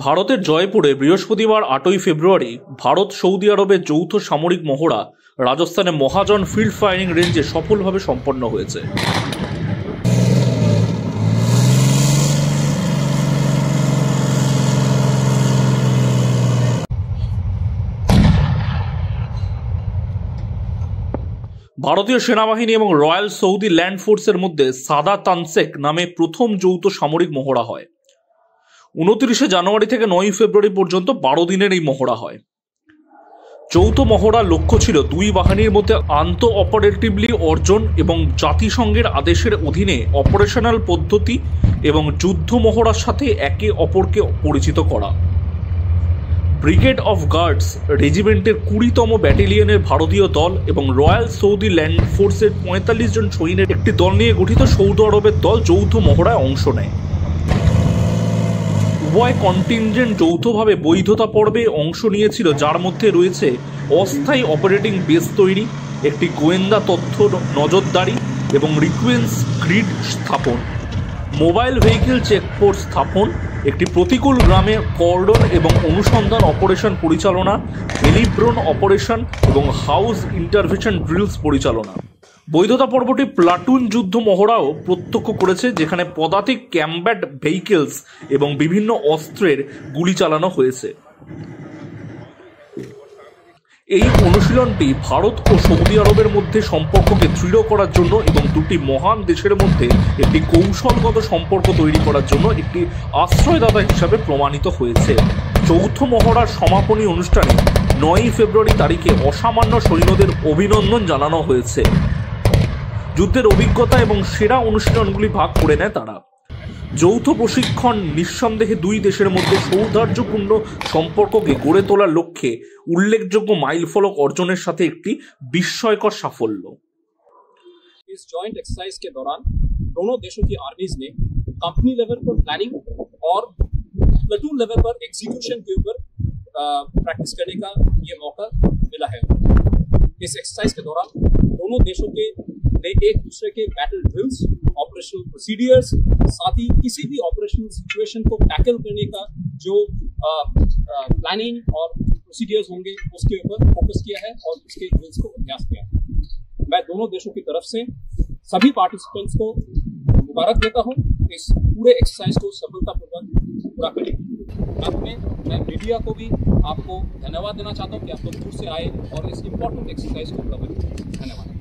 ভারতের জয়পুরে বৃহস্পতিবার ৮ই ফেব্রুয়ারি ভারত সৌদি আরবের যৌথ সামরিক মহড়া রাজস্থানে মহাজন ফিল্ড ফায়ারিং রেঞ্জে সফলভাবে সম্পন্ন হয়েছে। ভারতীয় সেনাবাহিনী এবং রয়্যাল সৌদি ল্যান্ড ফোর্সের মধ্যে সাদা তানসেক নামে প্রথম যৌথ সামরিক মহড়া হয়। 29শে জানুয়ারি থেকে 9ই ফেব্রুয়ারি পর্যন্ত 12 দিনের এই মহড়া হয়। যৌথ মহড়ার লক্ষ্য ছিল দুই বাহিনীর মধ্যে আন্তঃ অপারেটিভলি অর্জন এবং জাতিসংঘের আদেশের অধীনে অপারেশনাল পদ্ধতি এবং যুদ্ধ মহড়ার সাথে একে অপরকে পরিচিত করা। ব্রিগেড অফ গার্ডস রেজিমেন্টের 20তম ব্যাটালিয়নের ভারতীয় দল এবং রয়্যাল সৌদি ল্যান্ড ফোর্সের 45 জন সৈন্যের একটি দল নিয়ে গঠিত সৌদি আরবের দল যৌথ মহড়ায় অংশ নেয়। উভয় কন্টিনজেন্ট যৌথভাবে বৈধতা পর্বে অংশ নিয়েছিল, যার মধ্যে রয়েছে অস্থায়ী অপারেটিং বেস তৈরি, একটি গোয়েন্দা তথ্য নজরদারি এবং রিকুয়েন্স গ্রিড স্থাপন, মোবাইল ভেহিকেল চেকপোস্ট স্থাপন, একটি প্রতিকূল গ্রামে কর্ডন এবং অনুসন্ধান অপারেশন পরিচালনা, হেলিব্রন অপারেশন এবং হাউস ইন্টারভেনশন ড্রিলস পরিচালনা। বৈধতা পর্বটি প্লাটুন যুদ্ধ মহড়াও প্রত্যক্ষ করেছে, যেখানে পদাতিক কম্ব্যাট ভেহিকেলস এবং বিভিন্ন অস্ত্রের গুলি চালানো হয়েছে। এই অনুশীলনটি ভারত ও সৌদি আরবের মধ্যে সম্পর্ককে দৃঢ় করার জন্য এবং দুটি মহান দেশের মধ্যে একটি কৌশলগত সম্পর্ক তৈরি করার জন্য একটি আশ্রয়দাতা হিসাবে প্রমাণিত হয়েছে। যৌথ মহড়ার সমাপনী অনুষ্ঠানে 9ই ফেব্রুয়ারি তারিখে অসামান্য সৈন্যদের অভিনন্দন জানানো হয়েছে। যুদ্ধের অভিজ্ঞতা এবং সেরা অনুশীলনগুলি ভাগ করে নেয় তারা। যৌথ প্রশিক্ষণ নিঃসন্দেহে দুই দেশের মধ্যে সৌহার্দ্যপূর্ণ সম্পর্ককে গড়ে তোলার লক্ষ্যে উল্লেখযোগ্য মাইলফলক অর্জনের সাথে একটি বিস্ময়কর সাফল্য। इस जॉइंट एक्सरसाइज के दौरान दोनों देशों की आर्मीज ने कंपनी लेवल पर प्लानिंग और प्लेटून लेवल पर एग्जीक्यूशन के ऊपर प्रैक्टिस करने का ये मौका मिला है। इस एक्सरसाइज के दौरान दोनों देशों के ने एक दूसरे के बैटल ड्रिल्स, ऑपरेशनल प्रोसीडियर्स, साथ ही किसी भी ऑपरेशनल सिचुएशन को टैकल करने का जो प्लानिंग और प्रोसीडियर्स होंगे उसके ऊपर फोकस किया है और उसके ड्रिल्स को अभ्यास किया है। मैं दोनों देशों की तरफ से सभी पार्टिसिपेंट्स को मुबारक देता हूं इस पूरे एक्सरसाइज को सफलतापूर्वक पूरा करने के लिए। अंत में मैं मीडिया को भी आपको धन्यवाद देना चाहता हूं कि आप लोग दूर से आए और इस इम्पोर्टेंट एक्सरसाइज को कवर किया। धन्यवाद।